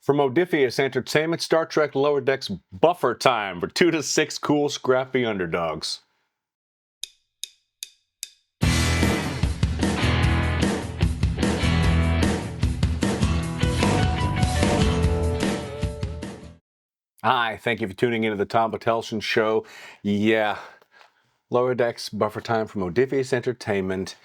From Modiphius Entertainment, Star Trek Lower Decks Buffer Time for 2 to 6 cool, scrappy underdogs. Hi, thank you for tuning into the Tom Patelson Show. Yeah, Lower Decks Buffer Time from Modiphius Entertainment.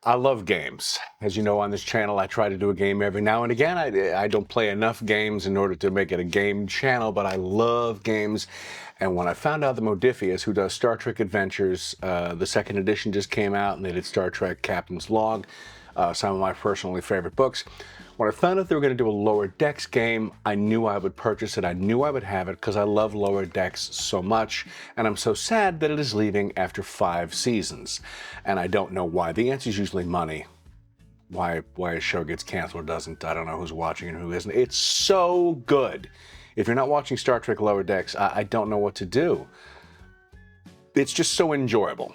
I love games. As you know, on this channel, I try to do a game every now and again. I don't play enough games in order to make it a game channel, but I love games. And when I found out that Modiphius, who does Star Trek Adventures, the second edition just came out, and they did Star Trek Captain's Log, some of my personally favorite books. When I found out they were going to do a Lower Decks game, I knew I would purchase it. I knew I would have it because I love Lower Decks so much, and I'm so sad that it is leaving after 5 seasons. And I don't know why. The answer is usually money. Why a show gets canceled or doesn't, I don't know who's watching and who isn't. It's so good. If you're not watching Star Trek Lower Decks, I don't know what to do. It's just so enjoyable.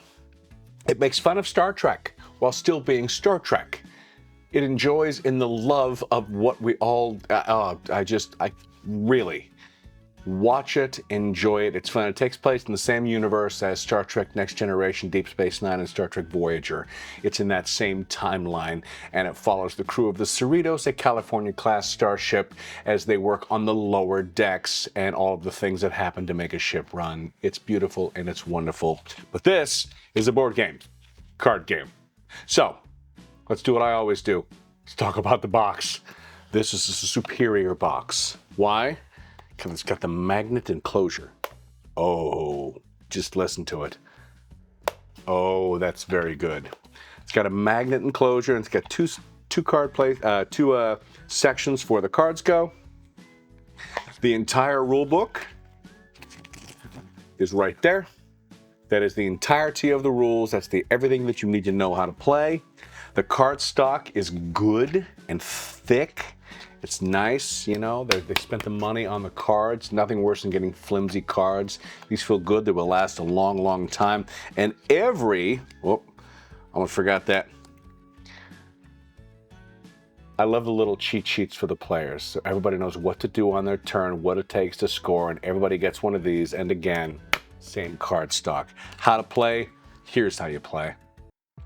It makes fun of Star Trek while still being Star Trek. It enjoys in the love of what we all, I really watch it, enjoy it. It's fun. It takes place in the same universe as Star Trek Next Generation, Deep Space Nine, and Star Trek Voyager. It's in that same timeline, and it follows the crew of the Cerritos, a California-class starship, as they work on the lower decks and all of the things that happen to make a ship run. It's beautiful and it's wonderful. But this is a board game, card game. So, let's do what I always do. Let's talk about the box. This is a superior box. Why? Because it's got the magnet enclosure. Oh, just listen to it. Oh, that's very good. It's got a magnet enclosure, and it's got two sections for the cards go. The entire rule book is right there. That is the entirety of the rules. That's everything that you need to know how to play. The card stock is good and thick. It's nice, you know, they spent the money on the cards. Nothing worse than getting flimsy cards. These feel good. They will last a long, long time. And I almost forgot that. I love the little cheat sheets for the players. So everybody knows what to do on their turn, what it takes to score, and everybody gets one of these. And again, same card stock. How to play? Here's how you play.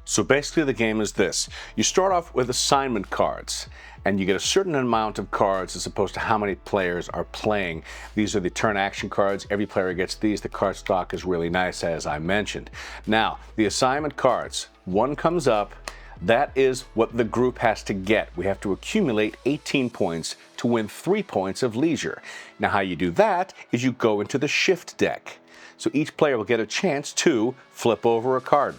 So basically the game is this. You start off with assignment cards, and you get a certain amount of cards as opposed to how many players are playing. These are the turn action cards. Every player gets these. The card stock is really nice, as I mentioned. Now, the assignment cards, one comes up. That is what the group has to get. We have to accumulate 18 points to win 3 points of leisure. Now, how you do that is you go into the shift deck. So each player will get a chance to flip over a card.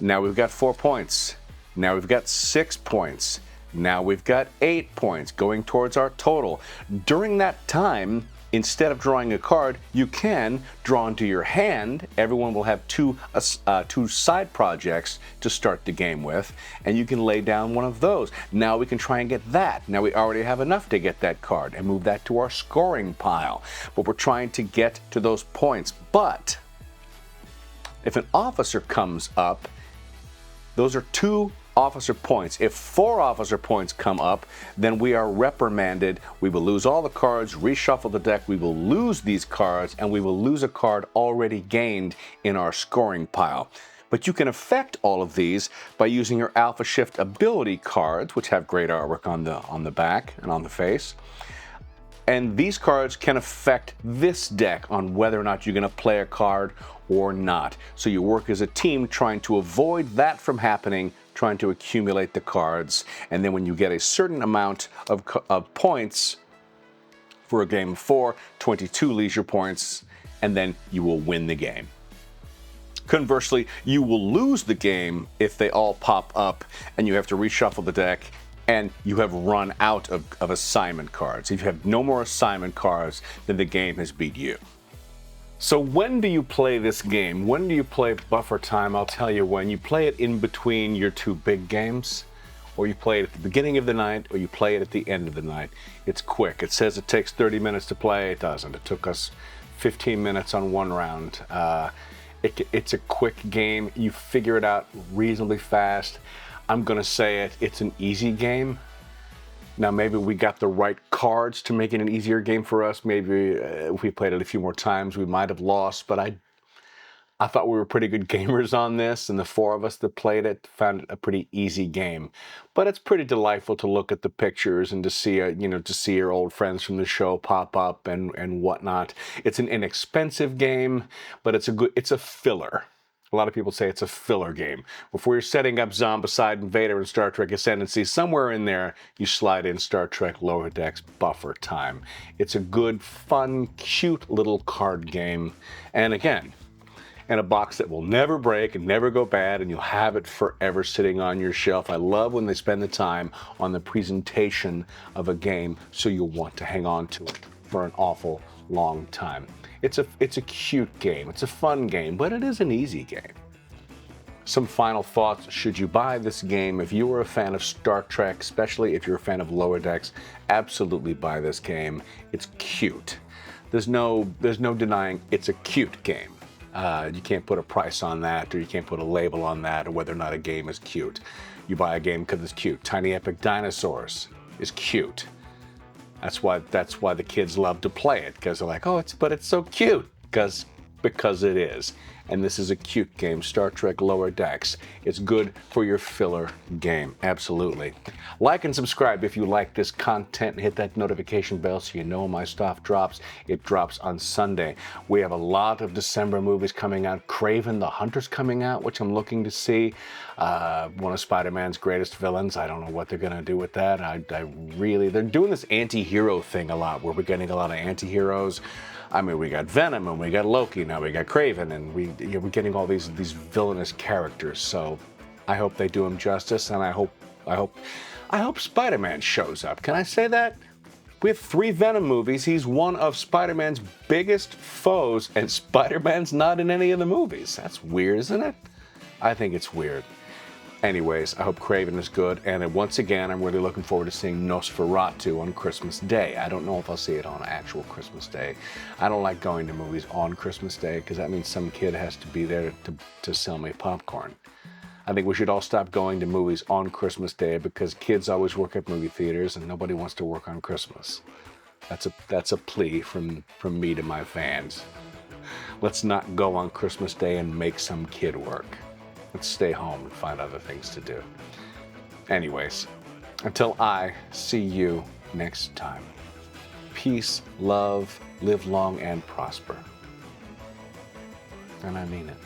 Now we've got 4 points. Now we've got 6 points. Now we've got 8 points going towards our total. During that time, instead of drawing a card, you can draw into your hand. Everyone will have two side projects to start the game with, and you can lay down one of those. Now we can try and get that. Now we already have enough to get that card and move that to our scoring pile. But we're trying to get to those points. But if an officer comes up, those are 2 officer points. If 4 officer points come up, then we are reprimanded. We will lose all the cards, reshuffle the deck, we will lose these cards, and we will lose a card already gained in our scoring pile. But you can affect all of these by using your Alpha Shift ability cards, which have great artwork on the back and on the face. And these cards can affect this deck on whether or not you're going to play a card or not. So you work as a team trying to avoid that from happening, trying to accumulate the cards, and then when you get a certain amount of points for a game of 4, 22 leisure points, and then you will win the game. Conversely, you will lose the game if they all pop up and you have to reshuffle the deck and you have run out of assignment cards. If you have no more assignment cards, then the game has beat you. So when do you play this game? When do you play Buffer Time? I'll tell you when. You play it in between your 2 big games, or you play it at the beginning of the night, or you play it at the end of the night. It's quick. It says it takes 30 minutes to play. It doesn't. It took us 15 minutes on 1 round. It's a quick game. You figure it out reasonably fast. I'm gonna say it's an easy game. Now, maybe we got the right cards to make it an easier game for us. Maybe if we played it a few more times, we might have lost. But I thought we were pretty good gamers on this, and the four of us that played it found it a pretty easy game. But it's pretty delightful to look at the pictures and to see, to see your old friends from the show pop up and whatnot. It's an inexpensive game, but it's a filler. A lot of people say it's a filler game. Before you're setting up Zombicide and Vader and Star Trek Ascendancy, somewhere in there you slide in Star Trek Lower Decks Buffer Time. It's a good, fun, cute little card game. And again, in a box that will never break and never go bad, and you'll have it forever sitting on your shelf. I love when they spend the time on the presentation of a game so you'll want to hang on to it for an awful long time. It's a cute game, it's a fun game, but it is an easy game. Some final thoughts should you buy this game. If you are a fan of Star Trek, especially if you're a fan of Lower Decks, absolutely buy this game. It's cute. There's no denying it's a cute game. You can't put a price on that, or you can't put a label on that, or whether or not a game is cute. You buy a game because it's cute. Tiny Epic Dinosaurs is cute. That's why the kids love to play it, because they're like, oh, but it's so cute, because it is. And this is a cute game, Star Trek Lower Decks. It's good for your filler game, absolutely. Like and subscribe if you like this content, and hit that notification bell so you know when my stuff drops. It drops on Sunday. We have a lot of December movies coming out. Kraven the Hunter's coming out, which I'm looking to see. One of Spider-Man's greatest villains. I don't know what they're gonna do with that. They're doing this anti-hero thing a lot, where we're getting a lot of anti-heroes. I mean, we got Venom, and we got Loki, now we got Kraven, and we're getting all these villainous characters. So I hope they do him justice, and I hope Spider-Man shows up. Can I say that? We have 3 Venom movies. He's one of Spider-Man's biggest foes, and Spider-Man's not in any of the movies. That's weird, isn't it? I think it's weird. Anyways, I hope Kraven is good, and once again, I'm really looking forward to seeing Nosferatu on Christmas Day. I don't know if I'll see it on actual Christmas Day. I don't like going to movies on Christmas Day, because that means some kid has to be there to sell me popcorn. I think we should all stop going to movies on Christmas Day, because kids always work at movie theaters, and nobody wants to work on Christmas. That's a plea from me to my fans. Let's not go on Christmas Day and make some kid work. Let's stay home and find other things to do. Anyways, until I see you next time, peace, love, live long and prosper. And I mean it.